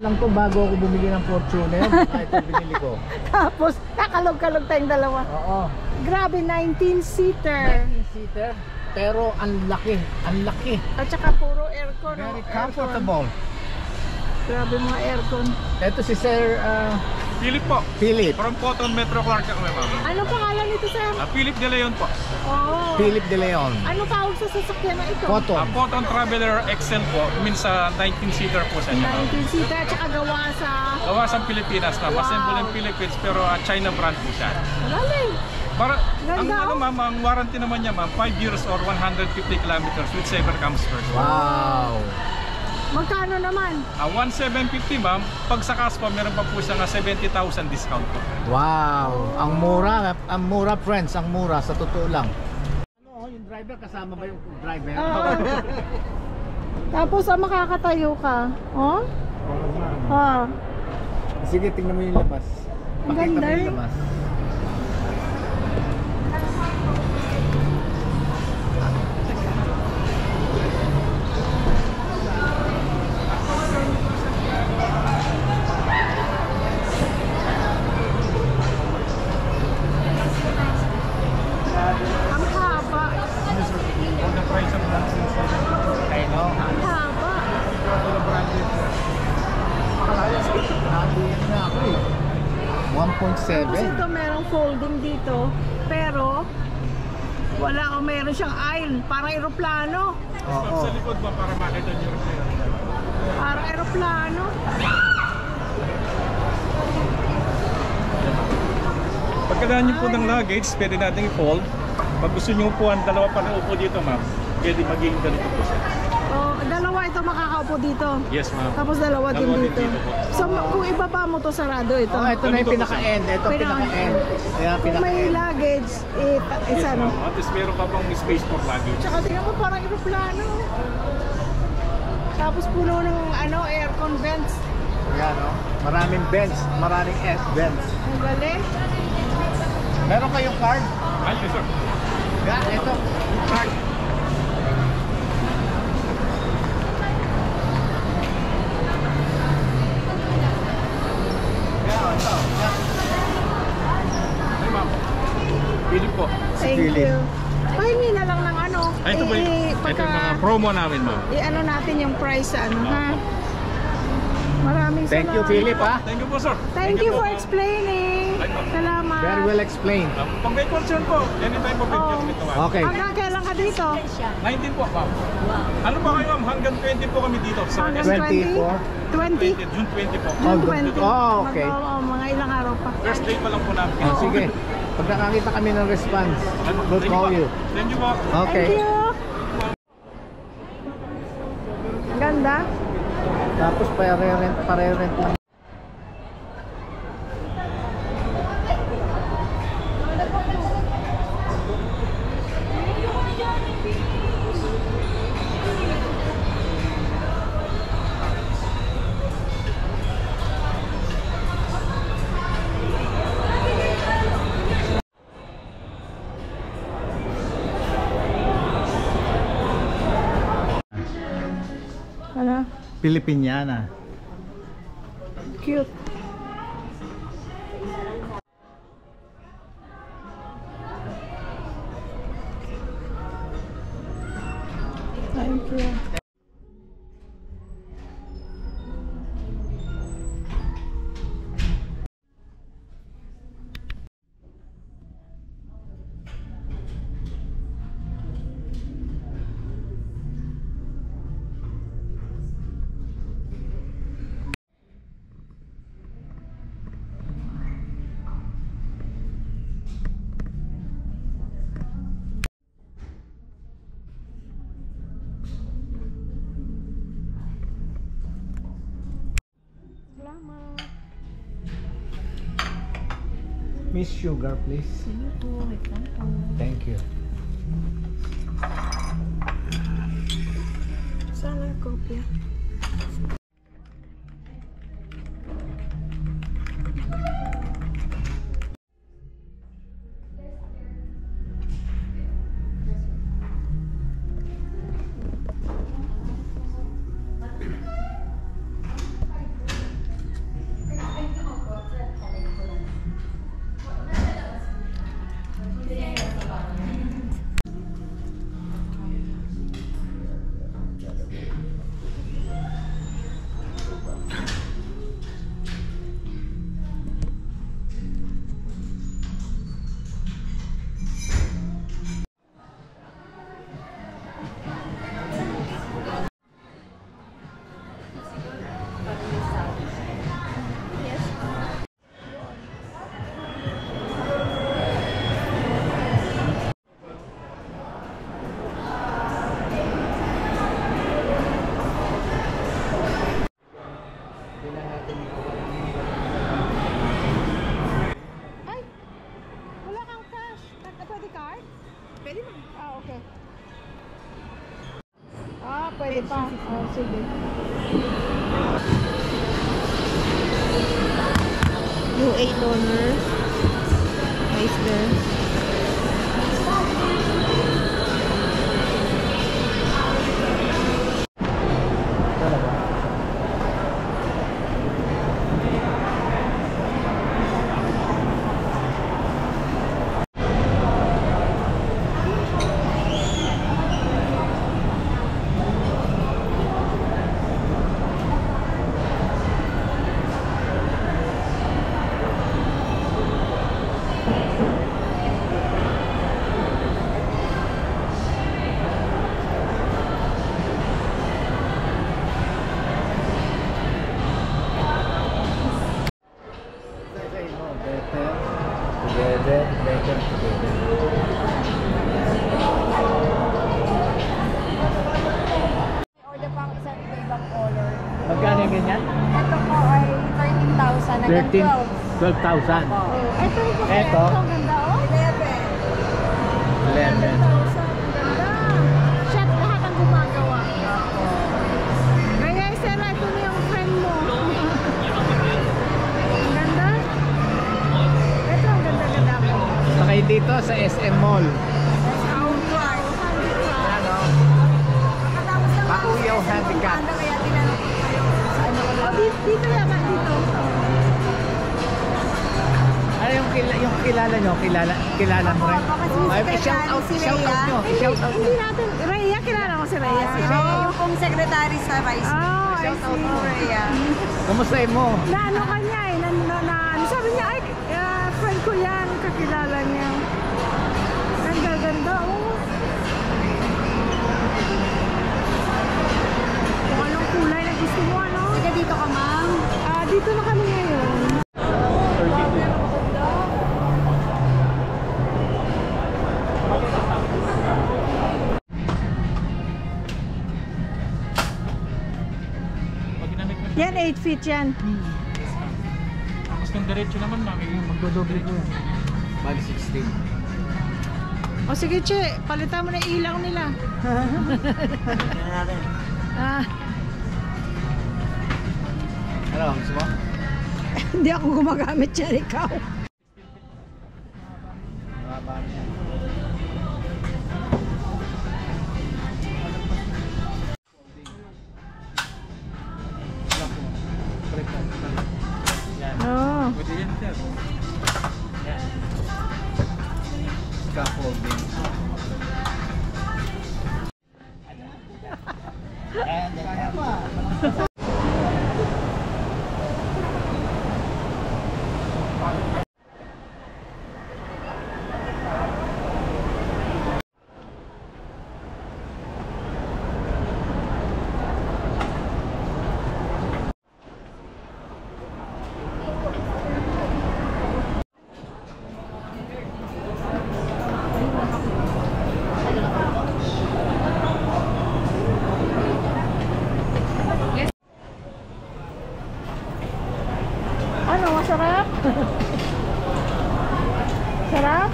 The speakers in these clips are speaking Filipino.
lang to bago ako bumili ng Fortuner. Ito binili ko. Tapos kakalog-kalog tayong dalawa. Oo. Grabe, 19-seater. 19-seater. Pero ang laki. Ang laki. At saka puro aircon. Very oh, comfortable. aircon. Grabe mga aircon. Ito si Sir Philip po. Philip. From Cotton Metro Clark kami, ma'am. Ano pangalan nito, sir? Philip De Leon po. Oo. Philip De Leon. Ano tawag sa sasakyan na ito? Cotton. Cotton Traveler XL po. Means 19-seater po sa inyo, ma'am. 19-seater at saka gawa sa... Gawa sa Pilipinas, ma'am. Wow. Assemble in Philippines pero China brand po siya. Galing. Para, ang Ganda, ano, ma'am, ang warranty naman niya, ma'am, 5 years or 150 kilometers with saver comes first. Wow. Magkano naman? 1,750, ma'am. Pag sa cash po, meron pa po siya nga 70,000 discount po. Wow. Ang mura friends, ang mura sa totoo lang. Ano, yung driver kasama ba yung driver? Oo. Tapos makakatayo ka. Oh? Ah. Sige, tingnan mo yung labas. Ang Pakita mo ganda, yung eh. labas. Ang haba. For the price of that, I know. Ang haba. Nabili na ako eh. Tapos 1.7. ito merong folding dito. Pero wala o meron siyang aisle. Parang aeroplano. Oo. sa likod mo para makita niyo yung Parang aeroplano. Pagkadaan niyo po ng luggage, pwede natin i-fold. Pag gusto niyo po ang dalawa pa na upo dito, ma'am, pwede maging ganito po siya. Oh, dalawa ito makakaupo dito. Yes, ma'am. Tapos dalawa din Dalawa din dito. dito po. So kung ibaba mo to sarado ito. Oh, ito na yung pinaka-end. Ito Pinaka- pinaka-end. Kaya Kung may pinaka-end. luggage, Yes, isa no. ma'am. At least meron pa pong space for luggage. Tsaka tingnan mo parang aeroplano. Tapos puno ng aircon vents. Yan, no? Maraming vents. Maraming vents. Ang galing. Meron kayong card? Ay, yes, sir. Yan, ito. Card. Yan, ito. Yan. Ay, ma'am. Philip po. Thank Philip. you. Pahingi na lang ng ano. Ay, ito po yung pagka, mga promo namin, ma'am. i-ano natin yung price sa ha. Maraming Thank you, salamat. Philip, ha? Thank you po, sir. Thank you po. for explaining. Salamat. Very well explained. Pag may concern po, anytime po pwede kami tawag. Okay. Hanggang kailan ka dito? 19 po, ma'am. Ano ba kayo, ma'am? Hanggang 20 po kami dito. Sa Hanggang 24. 20? 20, June 20 po. Oh, June 20. oh, okay. Mga ilang araw pa. First day pa lang po namin. Oh, sige. Pag nakakita kami ng response, we'll call you. Thank you po. Okay. Thank you. Ganda. Tapos pare-rent lang. Ano? Pilipiniana. Cute. Thank you. Salamat. Miss Sugar, please. Sige po, wait lang po. Thank you. Sana kopya. Ay! Wala kang cash. Pwede card? Pwede na. Ah, okay. Ah, pwede pa. Oh, sige. Yung $8. Nice there. Order pang isang iba-ibang color. Magkano yung ganyan? Ito po ay 13,000 hanggang 12,000. 12. Oh. Ito yung Ito. Ito, ang ganda, oh. 11. 11,000. Ang ganda. Shot lahat ang gumagawa. Kaya, Stella, ito na yung friend mo. Ang ganda. Ito, ang ganda-ganda ko. Sakay dito sa SM Mall. Ano? Pauyaw Handicap. Oh, dito yata, dito. Ano yung kilala nyo? Kilala mo rin? Ay, shout out nyo. I-shout out Hindi nyo. natin, Rhea, kilala ko si Rhea. Si Rhea, yung pong secretary sa Vice. Oh, I Shout out see. po, Rhea. Kamusta mo? Na ano kanya eh, sabi niya, ay, friend ko yan, kakilala niya. Ang gaganda, oh. Kung anong kulay na gusto mo, ano? Sige, dito ka, ma'am. Dito na kami ngayon. Pag ginamit mo, Yan, 8 feet yan. tapos kung diretso naman, mami. Magdodoble ko yan. Bali 16. O sige, Che, palitan mo na yung ilaw nila. Ah, Ano, gusto mo? hindi ako gumagamit yan, ikaw. Mababa niya. Yan. Oh. Pwede yan, sir. Yan. Scaffolding. Ano, masarap? Sarap?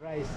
Rice.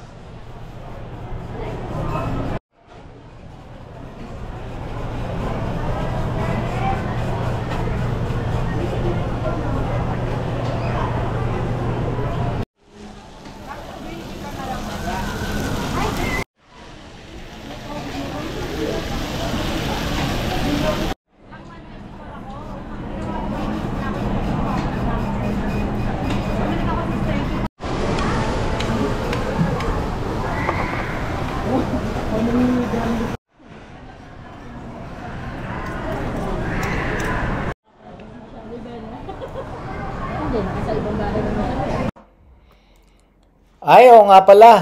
Ay, oo nga pala.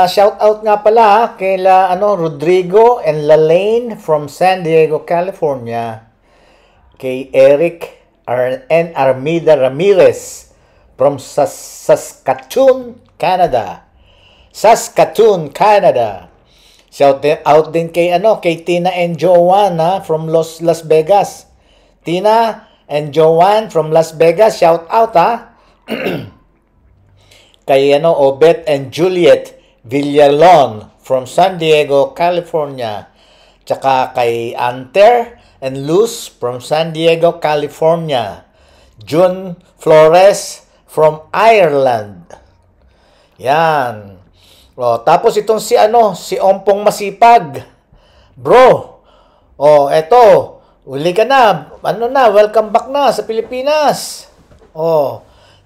Shout out nga pala kay Rodrigo and Lalaine from San Diego, California. Kay Eric and Armida Ramirez from Saskatoon, Canada. Saskatoon, Canada. Out din kay kay Tina and Joanne from Las Vegas. Tina and Joanne from Las Vegas, shout out Kay Obet and Juliet Villalon from San Diego, California. Tsaka kay Anter and Luz from San Diego, California. June Flores from Ireland. Yan. Tapos itong si Ompong Masipag. Bro. Eto. Uli ka na. Welcome back na sa Pilipinas.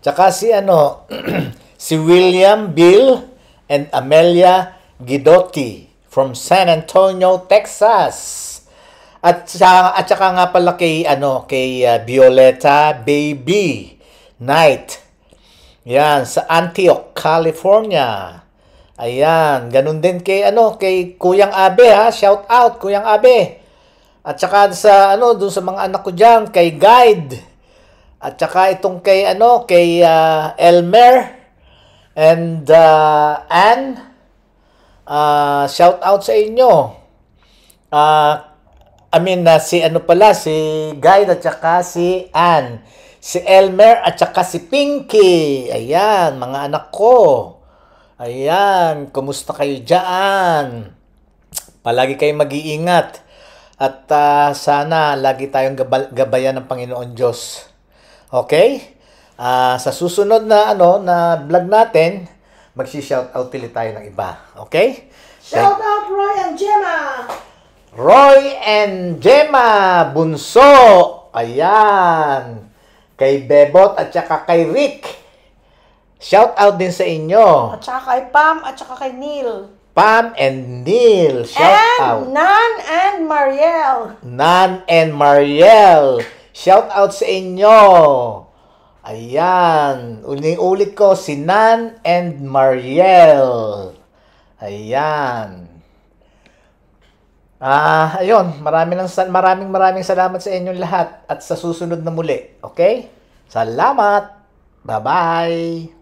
Tsaka si si William Bill and Amelia Guidotti from San Antonio, Texas. At saka nga pala kay Violeta Baby Knight. Yan, sa Antioch, California. Ayan, ganun din kay Kuyang Abe shout out Kuyang Abe. At saka sa doon sa mga anak ko diyan kay Guide. At saka itong kay Elmer and Ann. Shout out sa inyo. Si Guide at saka si Ann. Si Elmer at saka si Pinky. Ayan, mga anak ko. Ayan, kumusta kayo dyan? Palagi kayong mag-iingat. At sana lagi tayong gabayan ng Panginoon Diyos. Okay? Sa susunod na vlog natin, magsi-shoutout ulit tayo ng iba. Okay? Shout out Roy and Gemma! Roy and Gemma Bunso. Ayan. Kay Bebot at saka kay Rick. Shout out din sa inyo. At saka kay Pam at saka kay Neil. Pam and Neil. Shout out. Nan and Mariel. Nan and Mariel. Shout out sa inyo. Ayan. Ulit ko si Nan and Mariel. Ayan. Ayun, maraming salamat sa inyong lahat at sa susunod na muli. Okay? Salamat. Bye-bye.